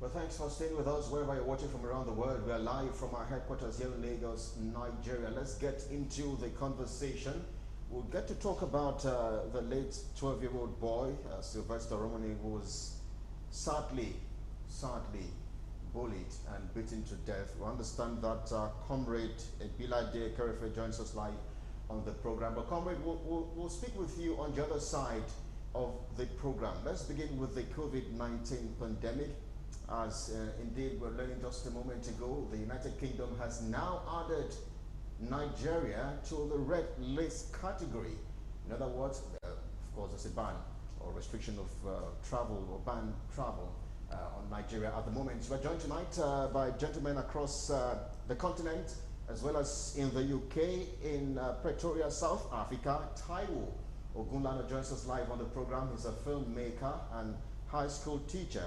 Well, thanks for staying with us wherever you're watching from around the world. We are live from our headquarters here in Lagos, Nigeria. Let's get into the conversation. We'll get to talk about the late 12-year-old boy, Sylvester Romani, who was sadly bullied and beaten to death. We understand that Comrade Ebilade Kerefe joins us live on the program. But Comrade, we'll speak with you on the other side of the program. Let's begin with the COVID-19 pandemic. As indeed we're learning just a moment ago, the United Kingdom has now added Nigeria to the red list category. In other words, of course, there's a ban or restriction of travel or ban travel on Nigeria at the moment. So we're joined tonight by gentlemen across the continent, as well as in the UK, in Pretoria, South Africa. Taiwo Ogunlana joins us live on the program. He's a filmmaker and high school teacher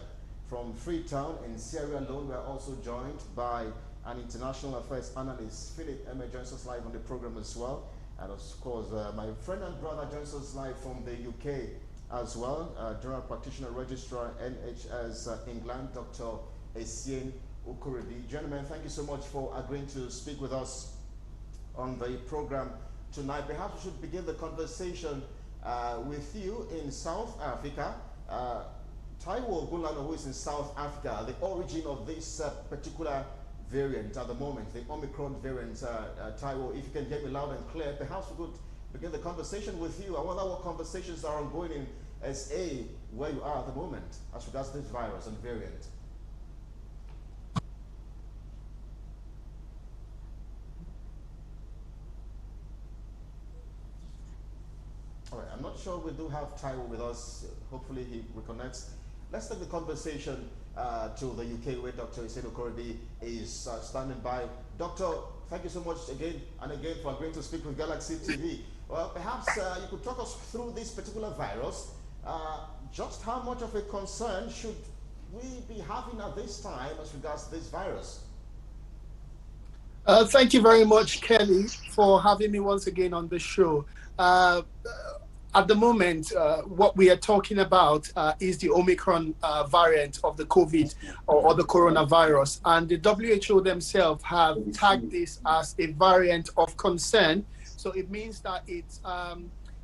from Freetown in Sierra Leone. We are also joined by an international affairs analyst. Philip Eme joins us live on the program as well. And of course, my friend and brother joins us live from the UK as well. General Practitioner Registrar, NHS England, Dr. Essien Okoredi. Gentlemen, thank you so much for agreeing to speak with us on the program tonight. Perhaps we should begin the conversation with you in South Africa. Taiwo Ogunlana, who is in South Africa, the origin of this particular variant at the moment, the Omicron variant. Taiwo, if you can hear me loud and clear, perhaps we could begin the conversation with you. I wonder what conversations are ongoing in SA, where you are at the moment, as regards this virus and variant. All right, I'm not sure we do have Taiwo with us. Hopefully he reconnects. Let's take the conversation to the UK, where Dr. Essien Okoredi is standing by. Doctor, thank you so much again and again for agreeing to speak with Galaxy TV. Well, perhaps you could talk us through this particular virus. Just how much of a concern should we be having at this time as regards this virus? Thank you very much, Kelly, for having me once again on the show. At the moment, what we are talking about is the Omicron variant of the COVID or the coronavirus. And the WHO themselves have tagged this as a variant of concern. So it means that it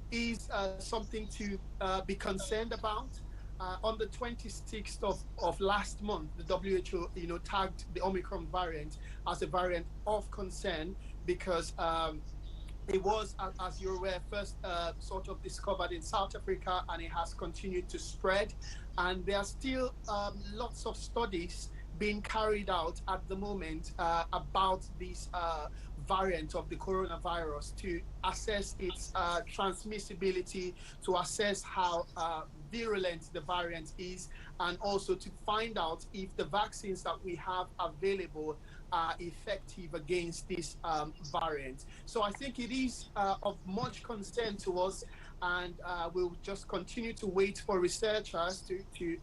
is something to be concerned about. On the 26th of last month, the WHO, tagged the Omicron variant as a variant of concern because it was, as you're aware, first sort of discovered in South Africa, and it has continued to spread. And there are still lots of studies being carried out at the moment about this variant of the coronavirus to assess its transmissibility, to assess how virulent the variant is, and also to find out if the vaccines that we have available are effective against this variant. So I think it is of much concern to us, and we'll just continue to wait for researchers to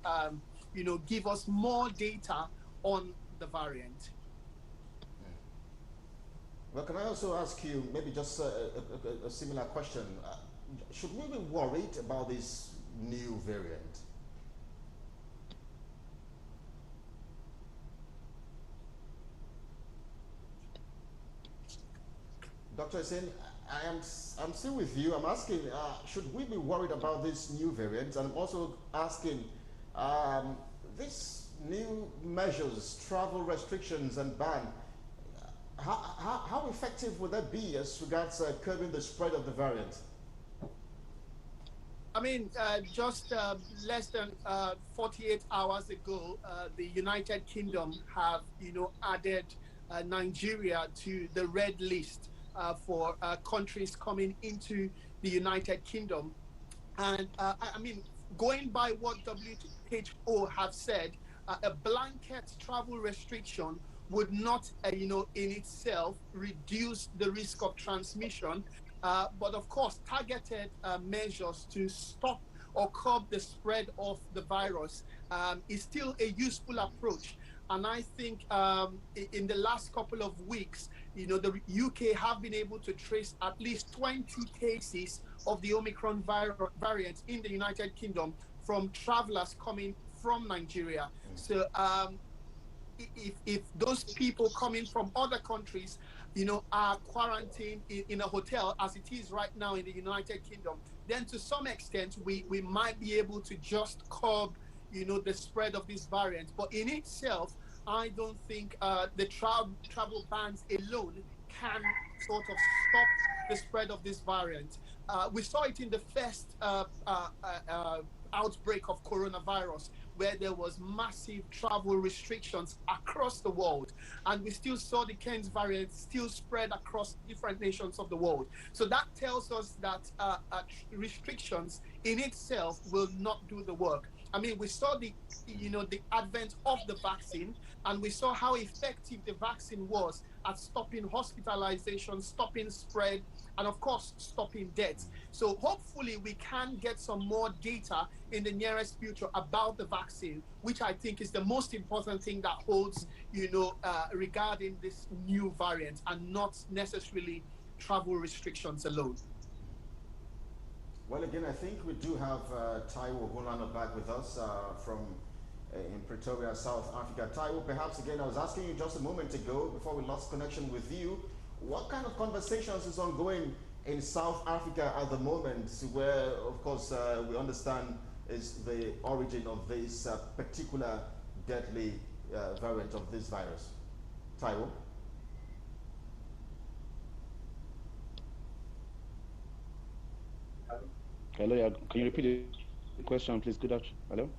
give us more data on the variant. Well, can I also ask you maybe just a similar question? Should we be worried about this new variant? Dr. Essien, I'm still with you. I'm asking, should we be worried about this new variant? And I'm also asking, this new measures, travel restrictions and ban, how effective would that be as regards curbing the spread of the variant? I mean, just less than 48 hours ago, the United Kingdom have, added Nigeria to the red list for countries coming into the United Kingdom. And I mean, going by what WHO have said, a blanket travel restriction would not, in itself reduce the risk of transmission. But of course, targeted measures to stop or curb the spread of the virus is still a useful approach. And I think in the last couple of weeks, the UK have been able to trace at least 20 cases of the Omicron variant in the United Kingdom from travelers coming from Nigeria. So if those people coming from other countries, are quarantined in a hotel as it is right now in the United Kingdom, then to some extent we might be able to just curb, the spread of this variant. But in itself, I don't think the travel bans alone can sort of stop the spread of this variant. We saw it in the first outbreak of coronavirus, where there was massive travel restrictions across the world, and we still saw the Kent variant still spread across different nations of the world. So that tells us that restrictions in itself will not do the work. I mean, we saw the advent of the vaccine, and we saw how effective the vaccine was at stopping hospitalization, stopping spread, and of course, stopping deaths. So hopefully we can get some more data in the nearest future about the vaccine, which I think is the most important thing that holds, regarding this new variant, and not necessarily travel restrictions alone. Well, again, I think we do have Taiwo Gunlano back with us from in Pretoria, South Africa. Taiwo, perhaps again, I was asking you just a moment ago before we lost connection with you, what kind of conversations is ongoing in South Africa at the moment, where, of course, we understand is the origin of this particular deadly variant of this virus? Taiwo? Hello, yeah. Can you repeat the question, please? Good afternoon. Hello?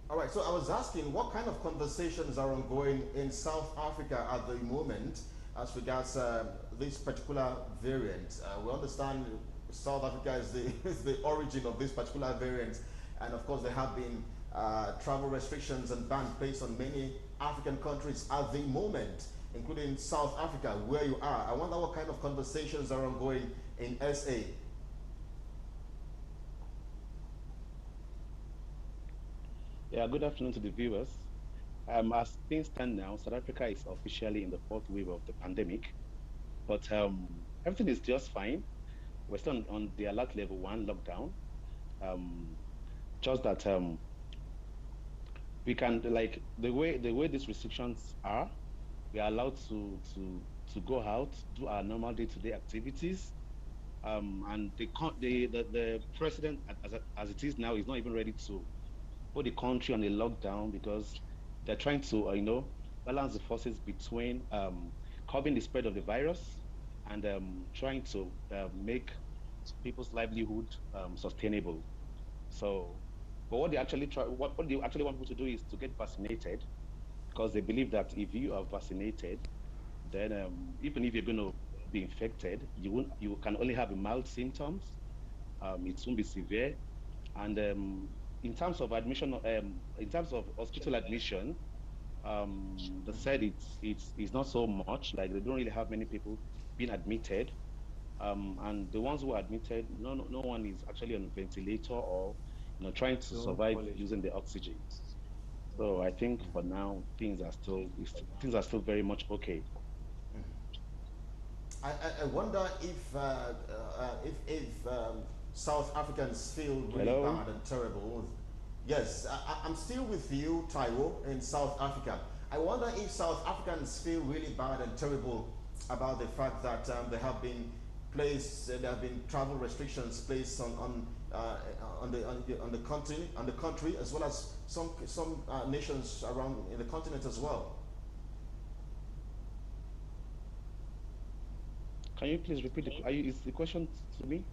All right, so I was asking what kind of conversations are ongoing in South Africa at the moment as regards this particular variant. We understand South Africa is the, is the origin of this particular variant, and of course there have been travel restrictions and bans placed on many African countries at the moment, including South Africa, where you are. I wonder what kind of conversations are ongoing in SA. Yeah, good afternoon to the viewers. As things stand now, South Africa is officially in the fourth wave of the pandemic, but everything is just fine. We're still on the alert level one lockdown. Um, just that we can, like, the way these restrictions are, we are allowed to go out, do our normal day-to-day activities. And the president, as it is now, is not even ready to put the country on a lockdown, because they're trying to, balance the forces between curbing the spread of the virus and trying to make people's livelihood sustainable. So, but what they actually want people to do is to get vaccinated, because they believe that if you are vaccinated, then even if you're going to be infected, you can only have mild symptoms. It won't be severe. And in terms of admission, in terms of hospital admission, they said it's not so much. Like, they don't really have many people being admitted. And the ones who are admitted, no one is actually on a ventilator or trying to survive using the oxygen. So I think for now things are still very much okay. I wonder if South Africans feel really Hello. bad and terrible. Yes, I'm still with you, Taiwo, in South Africa. I wonder if South Africans feel really bad and terrible about the fact that there have been travel restrictions placed on the country, as well as some nations around in the continent as well. Can you please repeat is the question to me?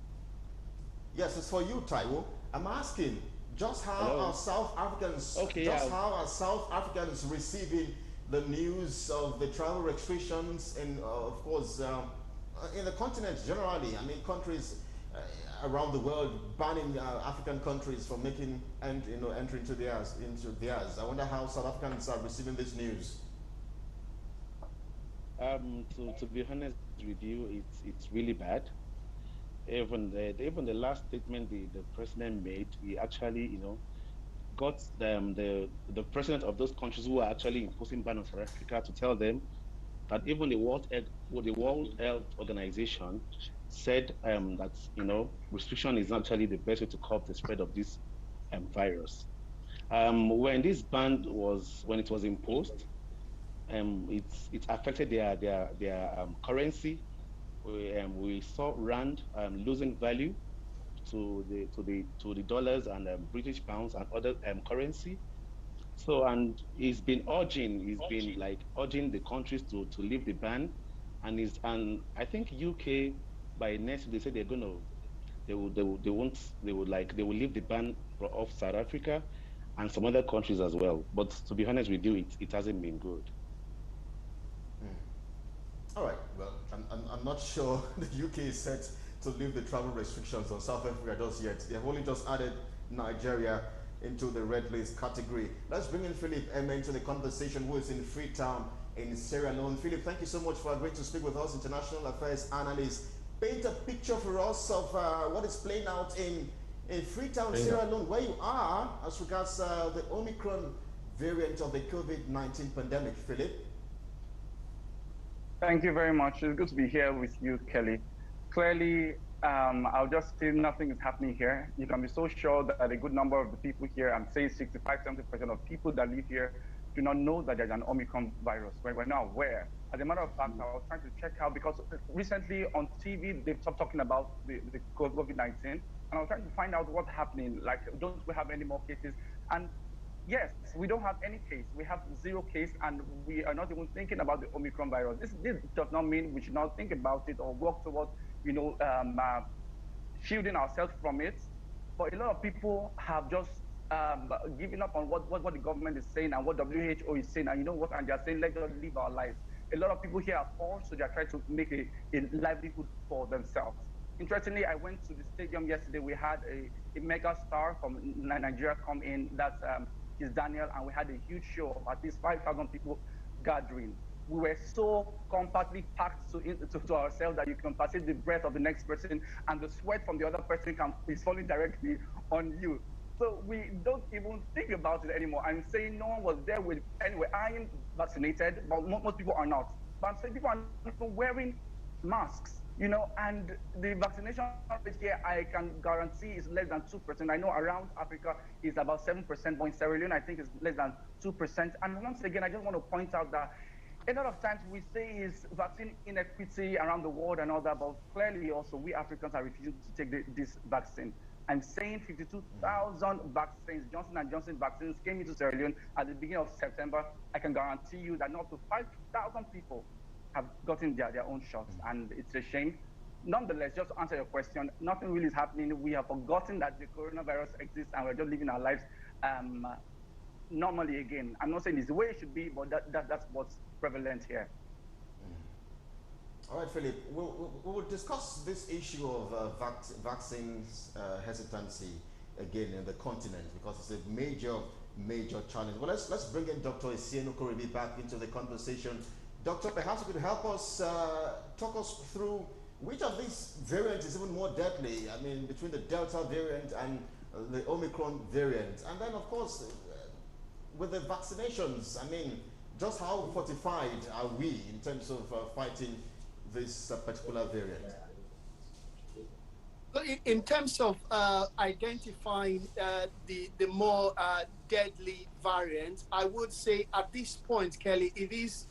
Yes, it's for you, Taiwo. I'm asking Hello. Okay, just yeah. how are South Africans receiving the news of the travel restrictions and, of course, in the continent generally? I mean, countries around the world banning African countries from making entry into theirs. I wonder how South Africans are receiving this news. To be honest with you, it's really bad. Even the last statement the president made, he actually, got the president of those countries who are actually imposing ban on South Africa to tell them that even the World Health Organization said that restriction is actually the best way to curb the spread of this virus. When this ban when it was imposed, it affected their currency. We saw rand losing value to the dollars and British pounds and other currency. So, and he's been like urging the countries to leave the ban, and I think UK by next they said they're gonna they won't they will leave the ban off South Africa and some other countries as well. But to be honest with you, it hasn't been good. All right. Well, I'm not sure the UK is set to lift the travel restrictions on South Africa just yet. They have only just added Nigeria into the red list category. Let's bring in Philip M into the conversation, who is in Freetown in Sierra Leone. Philip, thank you so much for agreeing to speak with us, international affairs analyst. Paint a picture for us of what is playing out in Freetown, Sierra Leone, where you are as regards the Omicron variant of the COVID-19 pandemic. Philip? Thank you very much. It's good to be here with you, Kelly. Clearly, I'll just say nothing is happening here. You can be so sure that a good number of the people here, I'm saying 65, 70% of people that live here, do not know that there's an Omicron virus. We're not aware. As a matter of fact, I was trying to check out because recently on TV, they've stopped talking about the COVID-19. And I was trying to find out what's happening. Like, don't we have any more cases? And yes, we don't have any case. We have 0 case, and we are not even thinking about the Omicron virus. This does not mean we should not think about it or work towards, shielding ourselves from it. But a lot of people have just given up on what the government is saying and what WHO is saying, and you know what? And they're saying, let's just live our lives. A lot of people here are poor, so they're trying to make a livelihood for themselves. Interestingly, I went to the stadium yesterday. We had a mega star from Nigeria come in. That's is Daniel, and we had a huge show of at least 5,000 people gathering. We were so compactly packed to ourselves that you can perceive the breath of the next person, and the sweat from the other person is falling directly on you. So we don't even think about it anymore. I'm saying no one was there with, anyway, I am vaccinated, but most people are not. But I'm saying people are not even wearing masks, and the vaccination rate here, I can guarantee is less than 2%. I know around Africa is about 7%, but in Sierra Leone, I think it's less than 2%. And once again, I just want to point out that a lot of times we say is vaccine inequity around the world and all that, but clearly also we Africans are refusing to take this vaccine. I'm saying 52,000 vaccines, Johnson & Johnson vaccines came into Sierra Leone at the beginning of September. I can guarantee you that not to 5,000 people have gotten their own shots, and it's a shame. Nonetheless, just to answer your question, nothing really is happening. We have forgotten that the coronavirus exists, and we're just living our lives normally again. I'm not saying it's the way it should be, but that's what's prevalent here. All right, Philip, we'll discuss this issue of vaccines hesitancy again in the continent, because it's a major challenge. Well, let's bring in Dr. Isienu Koribi back into the conversation. Doctor, perhaps you could help us talk us through which of these variants is even more deadly. I mean, between the Delta variant and the Omicron variant, and then of course with the vaccinations. I mean, just how fortified are we in terms of fighting this particular variant? In terms of identifying the more deadly variant, I would say at this point, Kelly, it is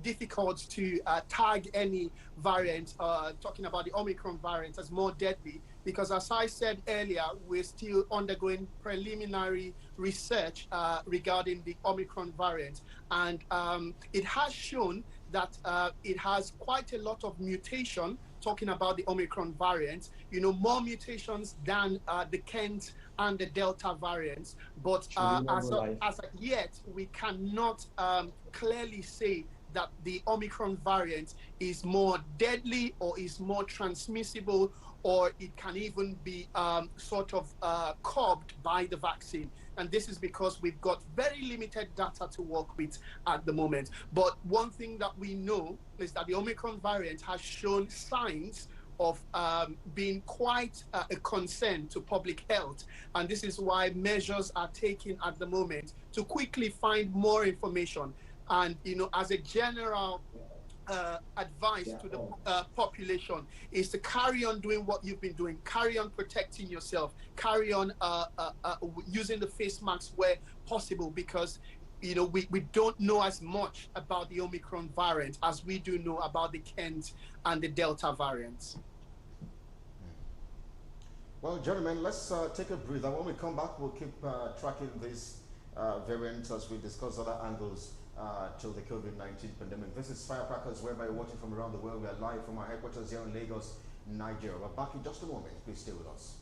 difficult to tag any variant, talking about the Omicron variant, as more deadly, because as I said earlier, we're still undergoing preliminary research regarding the Omicron variant. And it has shown that it has quite a lot of mutation, talking about the Omicron variant, more mutations than the Kent and the Delta variants. But as of yet, we cannot clearly say that the Omicron variant is more deadly or is more transmissible, or it can even be sort of curbed by the vaccine. And this is because we've got very limited data to work with at the moment. But one thing that we know is that the Omicron variant has shown signs of being quite a concern to public health. And this is why measures are taken at the moment to quickly find more information. And, as a general advice to the population is to carry on doing what you've been doing, carry on protecting yourself, carry on using the face masks where possible, because we don't know as much about the Omicron variant as we do know about the Kent and the Delta variants. Well, gentlemen, let's take a breather. When we come back, we'll keep tracking this variant as we discuss other angles to the COVID-19 pandemic. This is Firecrackers, whereby you're watching from around the world. We are live from our headquarters here in Lagos, Nigeria. We're back in just a moment. Please stay with us.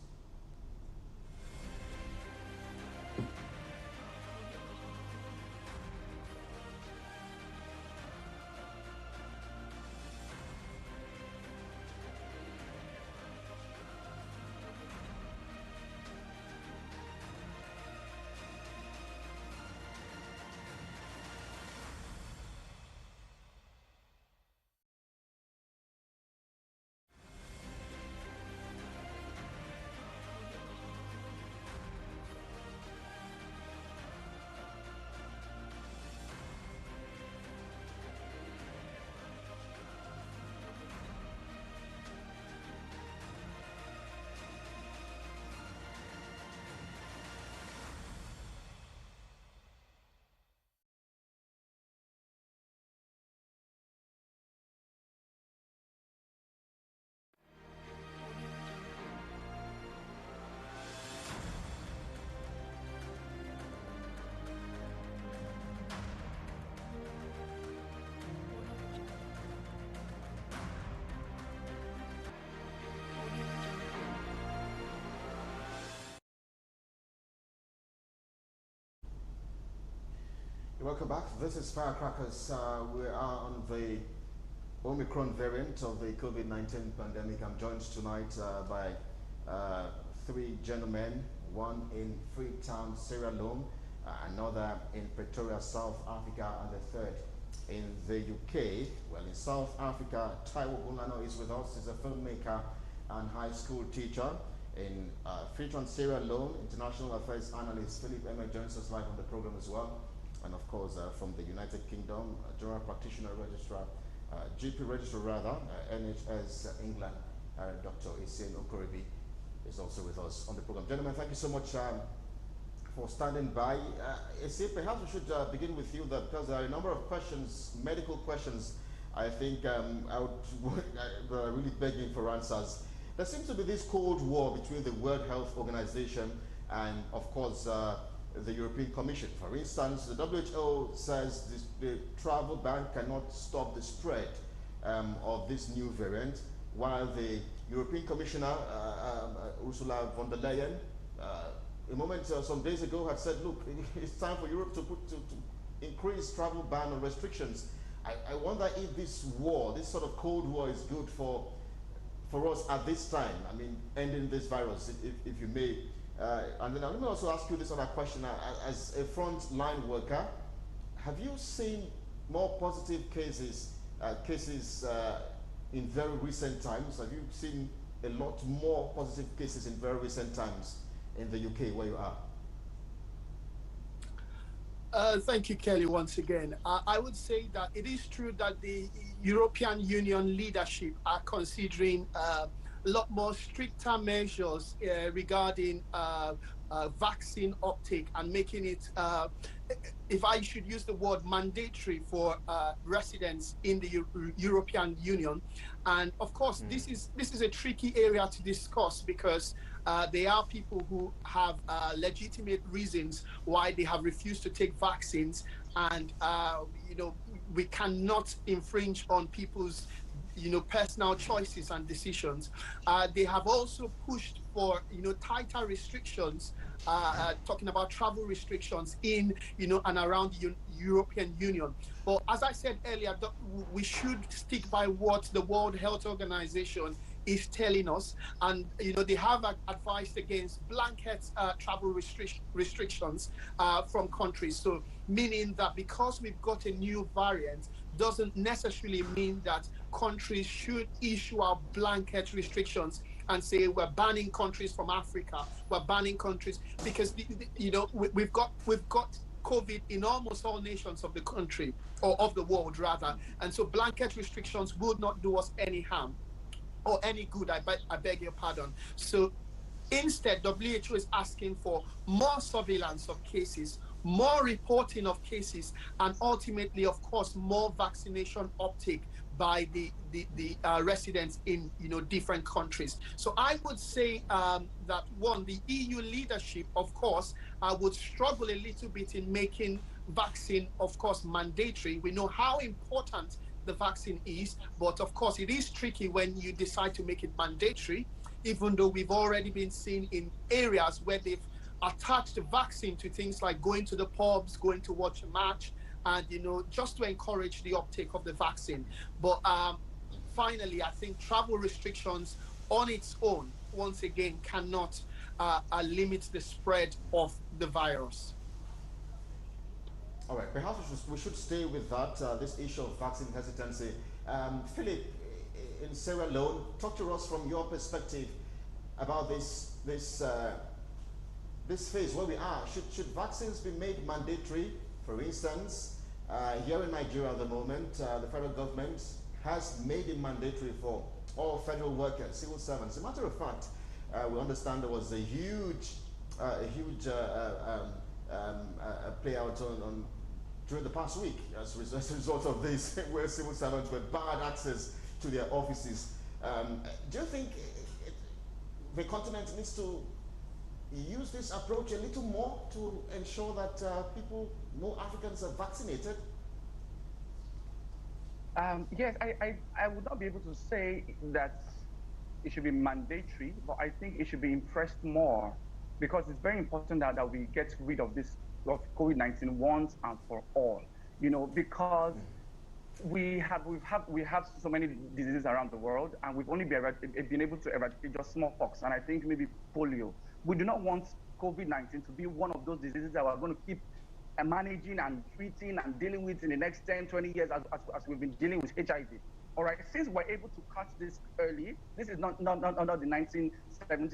Welcome back. This is Firecrackers. We are on the Omicron variant of the COVID-19 pandemic. I'm joined tonight by three gentlemen, one in Freetown, Sierra Leone, another in Pretoria, South Africa, and the third in the UK. Well, in South Africa, Taiwo Bulano is with us. He's a filmmaker and high school teacher. In Freetown, Sierra Leone, international affairs analyst Philip Emma joins us live on the program as well. And of course, from the United Kingdom, General Practitioner Registrar, GP Registrar rather, NHS England, Dr. Etienne Okoribi is also with us on the program. Gentlemen, thank you so much for standing by. Etienne, perhaps we should begin with you, because there are a number of questions, medical questions, I think I would really begging for answers. There seems to be this Cold War between the World Health Organization and, of course, the European Commission. For instance, the WHO says the travel ban cannot stop the spread of this new variant, while the European Commissioner, Ursula von der Leyen, some days ago had said, look, it's time for Europe to increase travel ban or restrictions. I wonder if this war, this sort of Cold War, is good for us at this time. I mean, ending this virus, if you may. And then let me also ask you this other question. As a front-line worker, have you seen more positive cases in very recent times? Have you seen a lot more positive cases in very recent times in the UK where you are? Thank you, Kelly, once again. I would say that it is true that the European Union leadership are considering a lot more stricter measures regarding vaccine uptake and making it, if I should use the word, mandatory for residents in the European Union. And of course, this is a tricky area to discuss, because there are people who have legitimate reasons why they have refused to take vaccines, and we cannot infringe on people's personal choices and decisions. They have also pushed for tighter restrictions, talking about travel restrictions in and around the European Union. But as I said earlier, we should stick by what the World Health Organization is telling us, and they have advised against blanket travel restrictions from countries. So meaning that because we've got a new variant doesn't necessarily mean that countries should issue out blanket restrictions and say we're banning countries from Africa, we're banning countries, because we've got COVID in almost all nations of the country, or of the world rather. And so blanket restrictions would not do us any harm or any good. I beg your pardon. So instead, WHO is asking for more surveillance of cases, more reporting of cases, and ultimately, of course, more vaccination uptake by the residents in different countries. So I would say that one, the EU leadership, of course, would struggle a little bit in making vaccine, of course, mandatory. We know how important the vaccine is, but of course, it is tricky when you decide to make it mandatory, even though we've already been seeing in areas where they've attached the vaccine to things like going to the pubs, going to watch a match, and just to encourage the uptake of the vaccine. But finally, I think travel restrictions on its own, once again, cannot limit the spread of the virus. All right, perhaps we should stay with that, this issue of vaccine hesitancy. Philip, in Sierra Leone, talk to us from your perspective about this phase where we are. Should vaccines be made mandatory? For instance, here in Nigeria at the moment, the federal government has made it mandatory for all federal workers, civil servants. As a matter of fact, we understand there was a huge play out on during the past week as a result of this, where civil servants were barred access to their offices. Do you think the continent needs to use this approach a little more to ensure that more Africans are vaccinated? Yes, I would not be able to say that it should be mandatory, but I think it should be impressed more, because it's very important that we get rid of this of COVID-19 once and for all. Because we have so many diseases around the world, and we've only been able to eradicate just smallpox, and I think maybe polio. We do not want COVID-19 to be one of those diseases that we're going to keep managing and treating and dealing with in the next 10, 20 years as we've been dealing with HIV. All right, since we're able to catch this early, this is not the 1970s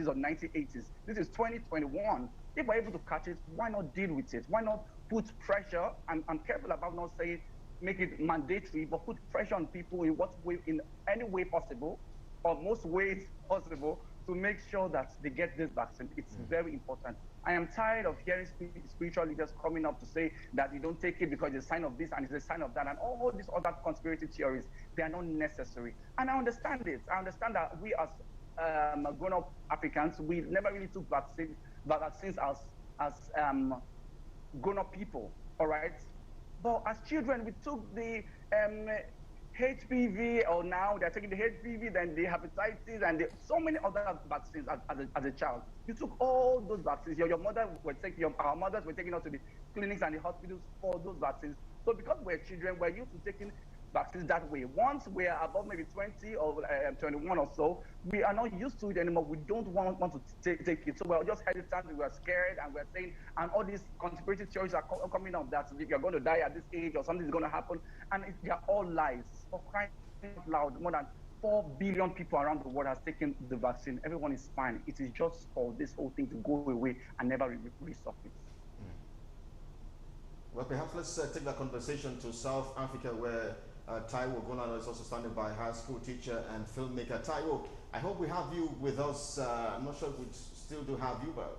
or 1980s. This is 2021. If we're able to catch it, why not deal with it? Why not put pressure? I'm careful about not saying make it mandatory, but put pressure on people in any way possible, or most ways possible, to make sure that they get this vaccine. It's very important. I am tired of hearing spiritual leaders coming up to say that you don't take it because it's a sign of this and it's a sign of that, and all these other conspiracy theories. They are not necessary. And I understand it. I understand that we as grown-up Africans, we never really took vaccines as grown-up people, all right? But as children, we took the HPV, or now they're taking the HPV, then the hepatitis, and so many other vaccines as a child. You took all those vaccines. Our mothers were taking us to the clinics and the hospitals for those vaccines. So because we're children, we're used to taking vaccines that way. Once we're above maybe 20 or 21 or so, we are not used to it anymore. We don't want to take it. So we're just hesitant, we're scared, and we're saying, and all these conspiracy theories are coming up that if you're going to die at this age or something's going to happen, and they're all lies. For crying out loud, more than 4 billion people around the world has taken the vaccine. Everyone is fine. It is just for this whole thing to go away and never resurface. Well, perhaps let's take that conversation to South Africa, where Taiwo Gonano is also standing by, high school teacher and filmmaker. Taiwo, I hope we have you with us. I'm not sure if we still do have you, but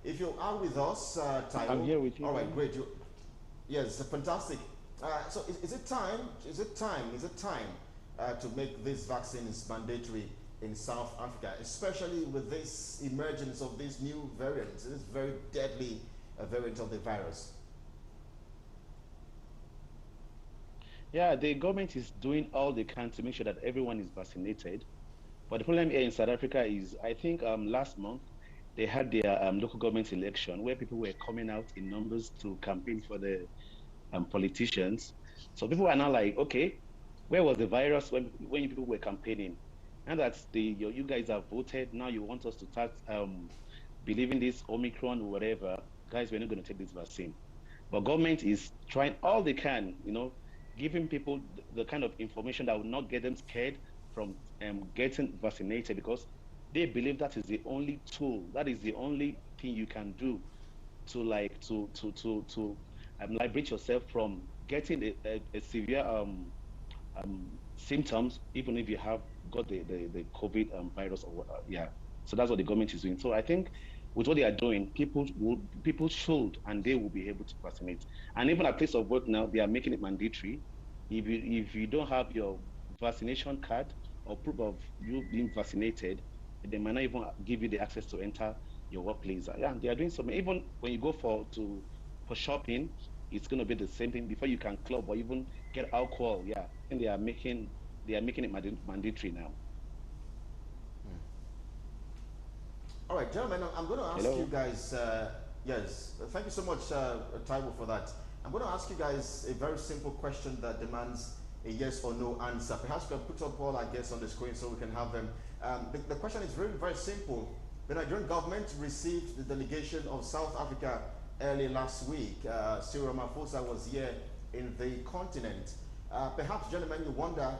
if you are with us, Taiwo. I'm here with you. All right, great. Yes, fantastic. So is it time to make these vaccines mandatory in South Africa, especially with this emergence of these new variants, this very deadly variant of the virus? Yeah, the government is doing all they can to make sure that everyone is vaccinated. But the problem here in South Africa is, I think last month, they had their local government election where people were coming out in numbers to campaign for the politicians. So people are now like, okay, where was the virus when people were campaigning? And that's you guys have voted. Now you want us to start believing this Omicron or whatever. Guys, we're not going to take this vaccine. But government is trying all they can, giving people the kind of information that will not get them scared from getting vaccinated, because they believe that is the only tool, that is the only thing you can do to liberate yourself from getting a severe symptoms, even if you have got the COVID virus or what, yeah. So that's what the government is doing. So I think with what they are doing, people should and they will be able to vaccinate. And even at place of work now, they are making it mandatory. If you don't have your vaccination card or proof of you being vaccinated, they might not even give you the access to enter your workplace. Yeah, they are doing something. Even when you go for shopping, it's going to be the same thing before you can club or even get alcohol. Yeah, and they are making it mandatory now. All right, gentlemen, I'm going to ask you Hello. guys, yes, thank you so much, Taiwo, for that. I'm going to ask you guys a very simple question that demands a yes or no answer. Perhaps we can put up all our guests on the screen so we can have them. The question is very, very simple. The Nigerian government received the delegation of South Africa early last week. Cyril Ramaphosa was here in the continent. Perhaps, gentlemen, you wonder,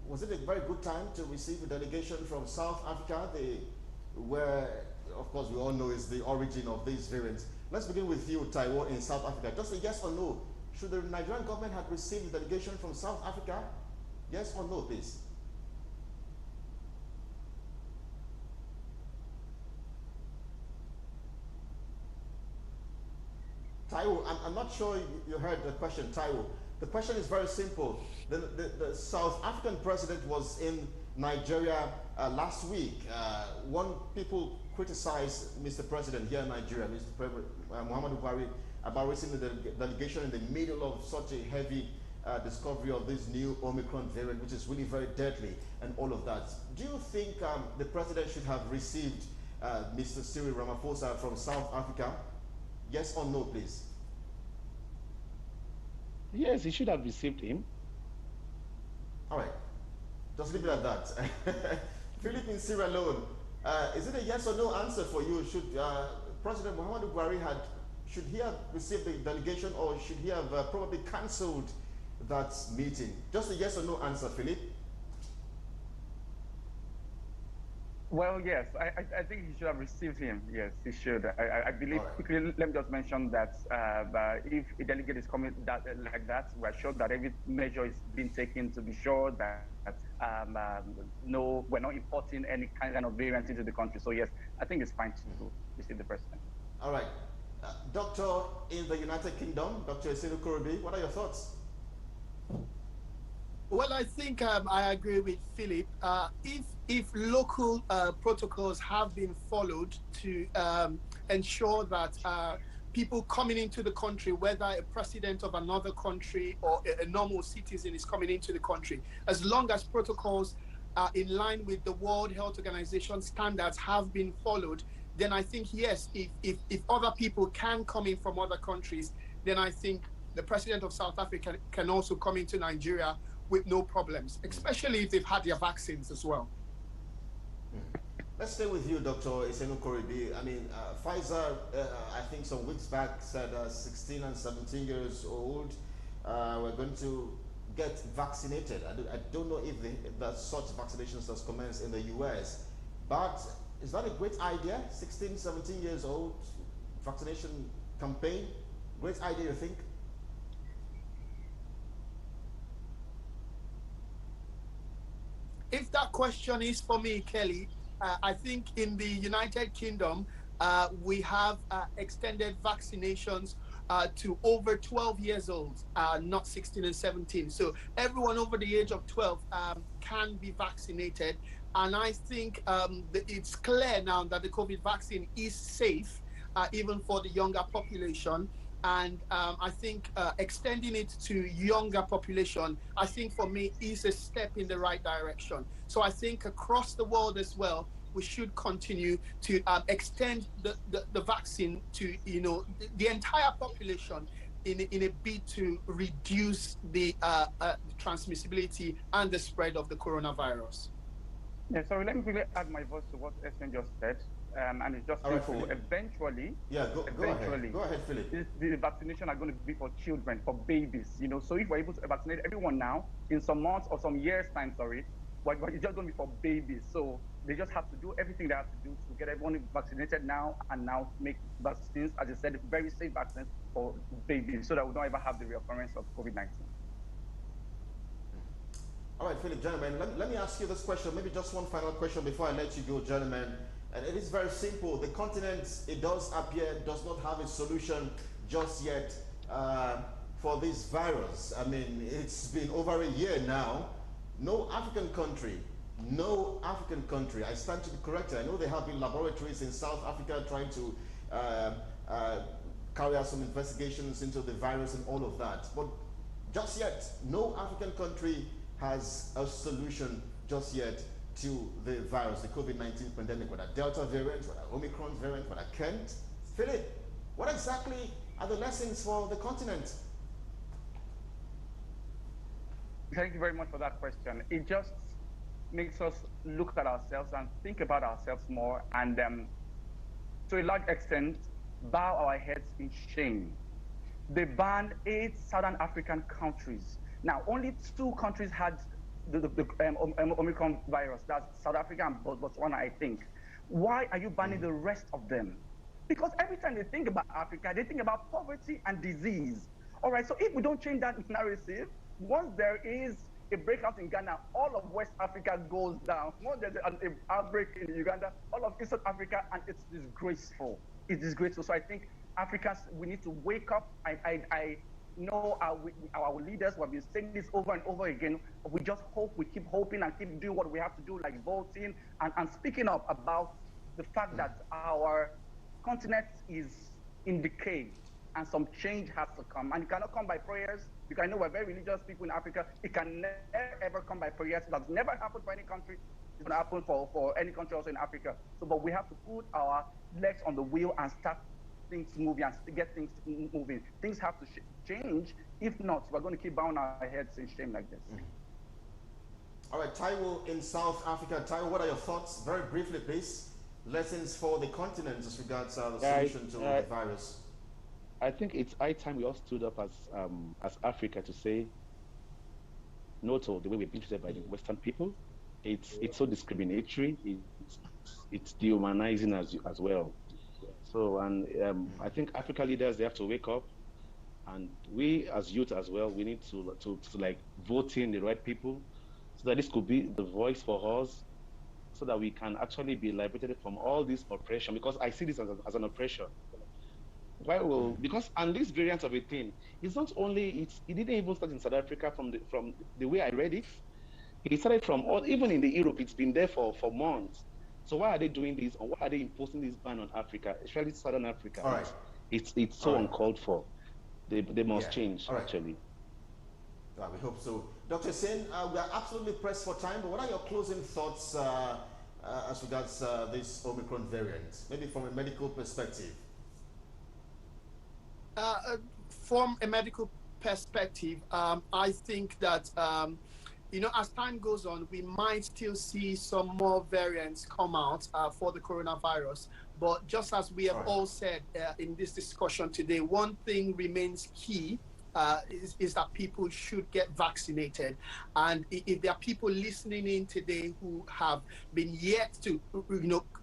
was it a very good time to receive a delegation from South Africa? Where, of course, we all know is the origin of these variants. Let's begin with you, Taiwo, in South Africa. Just a yes or no. Should the Nigerian government have received a delegation from South Africa? Yes or no, please? Taiwo, I'm not sure you heard the question, Taiwo. The question is very simple. The South African president was in Nigeria last week. One people criticized Mr. President here in Nigeria, Mr. Muhammadu Buhari, about receiving the delegation in the middle of such a heavy discovery of this new Omicron variant, which is really very deadly, and all of that. Do you think the president should have received Mr. Cyril Ramaphosa from South Africa? Yes or no, please? Yes, he should have received him. All right. Just leave it at that. Philip in Sierra Leone, is it a yes or no answer for you? Should President Muhammadu Buhari should he have received the delegation, or should he have probably cancelled that meeting? Just a yes or no answer, Philip. Well, yes, I think he should have received him. Yes, he should. I believe, Right. quickly, let me just mention that if a delegate is coming like that, we're sure that every measure is being taken to be sure that no, we're not importing any kind of variant into the country. So yes, I think it's fine to receive the president. All right. Doctor in the United Kingdom, Dr. Esenu Korobi, what are your thoughts? Well, I think I agree with Philip. If local protocols have been followed to ensure that people coming into the country, whether a president of another country or a normal citizen is coming into the country, as long as protocols are in line with the World Health Organization standards have been followed, then I think, yes, if other people can come in from other countries, then I think the president of South Africa can also come into Nigeria with no problems, especially if they've had their vaccines as well. Let's stay with you, Dr. Esenu Koribi. I mean, Pfizer, I think some weeks back said 16 and 17 years old we're going to get vaccinated. I don't know if there's such vaccinations has commenced in the US, but is that a great idea? 16, 17 years old vaccination campaign? Great idea, you think? If that question is for me, Kelly, I think in the United Kingdom, we have extended vaccinations to over 12 years old, not 16 and 17. So everyone over the age of 12 can be vaccinated. And I think it's clear now that the COVID vaccine is safe, even for the younger population. And I think extending it to younger population, I think for me is a step in the right direction. So I think across the world as well, we should continue to extend the vaccine to the entire population in a bid to reduce the transmissibility and the spread of the coronavirus. Yeah, so let me quickly add my voice to what Espen just said. And it's just simple. Right, eventually, yeah, go ahead. Go ahead, Philip. The vaccination are going to be for children, for babies. So if we're able to vaccinate everyone now, in some months or some years' time, it's just going to be for babies. So they just have to do everything they have to do to get everyone vaccinated now and now make vaccines, as I said, very safe vaccines for babies so that we don't ever have the reoccurrence of COVID-19. All right, Philip, gentlemen, let me ask you this question, maybe just one final question before I let you go, gentlemen. And it is very simple. The continent, it does appear, does not have a solution just yet for this virus. I mean, it's been over a year now. No African country, I stand to be corrected. I know there have been laboratories in South Africa trying to carry out some investigations into the virus and all of that. But just yet, no African country has a solution just yet to the virus, the COVID-19 pandemic, whether Delta variant, whether Omicron variant, whether Kent. Philip, what exactly are the lessons for the continent? Thank you very much for that question. It just makes us look at ourselves and think about ourselves more, and to a large extent, bow our heads in shame. They banned 8 Southern African countries. Now, only 2 countries had the Omicron virus. That's South Africa and Botswana, I think. Why are you banning the rest of them? Because every time they think about Africa, they think about poverty and disease. All right, so if we don't change that narrative, once there is a breakout in Ghana, all of West Africa goes down. Once there's an outbreak in Uganda, all of Eastern Africa, and it's disgraceful. It's disgraceful. So I think Africans, we need to wake up. I know our leaders will be saying this over and over again. We just hope, we keep hoping and keep doing what we have to do, like voting and speaking up about the fact that our continent is in decay and some change has to come. And it cannot come by prayers, because I know we're very religious people in Africa. It can never ever come by prayers. That's never happened for any country. It's going to happen for any country also in Africa. So, but we have to put our legs on the wheel and start things moving and get things moving. Things have to change. If not, we're going to keep bowing our heads in shame like this. All right, Taiwo in South Africa. Taiwo, what are your thoughts? Very briefly, please. Lessons for the continent as regards the solution to the virus. I think it's high time we all stood up as Africa to say no to the way we're being treated by the Western people. It's so discriminatory. It's dehumanizing as well. So, and I think African leaders, they have to wake up, and we as youth as well, we need to like vote in the right people, so that this could be the voice for us, so that we can actually be liberated from all this oppression. Because I see this as an oppression. Why will, because, and this variant of a thing, it's not only, it didn't even start in South Africa from the way I read it. It started from even in the Europe. It's been there for months. So why are they doing this, or why are they imposing this ban on Africa, especially Southern Africa? All right. It's so uncalled for. They must change, actually. Well, we hope so. Dr. Sen, we are absolutely pressed for time, but what are your closing thoughts as regards this Omicron variant, maybe from a medical perspective? From a medical perspective, I think that as time goes on, we might still see some more variants come out for the coronavirus. But just as we have all said in this discussion today, one thing remains key, is that people should get vaccinated. And if there are people listening in today who have been yet to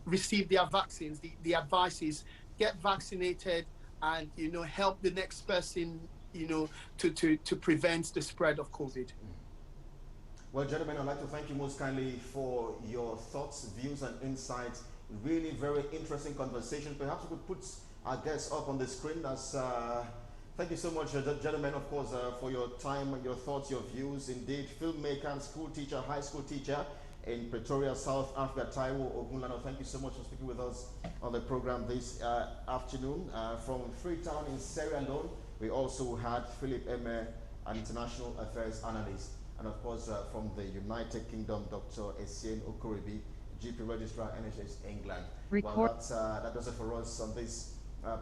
receive their vaccines, the advice is get vaccinated and help the next person to prevent the spread of COVID. Well, gentlemen, I'd like to thank you most kindly for your thoughts, views, and insights. Really very interesting conversation. Perhaps we could put our guests up on the screen. Thank you so much, gentlemen, of course, for your time and your thoughts, your views. Indeed, filmmaker and school teacher, high school teacher in Pretoria, South Africa, Taiwo Ogunlana. Thank you so much for speaking with us on the program this afternoon. From Freetown in Sierra Leone, we also had Philip Eme, an international affairs analyst. And of course, from the United Kingdom, Dr. Essien Okoribi, GP Registrar, NHS England. Well, that does it for us on this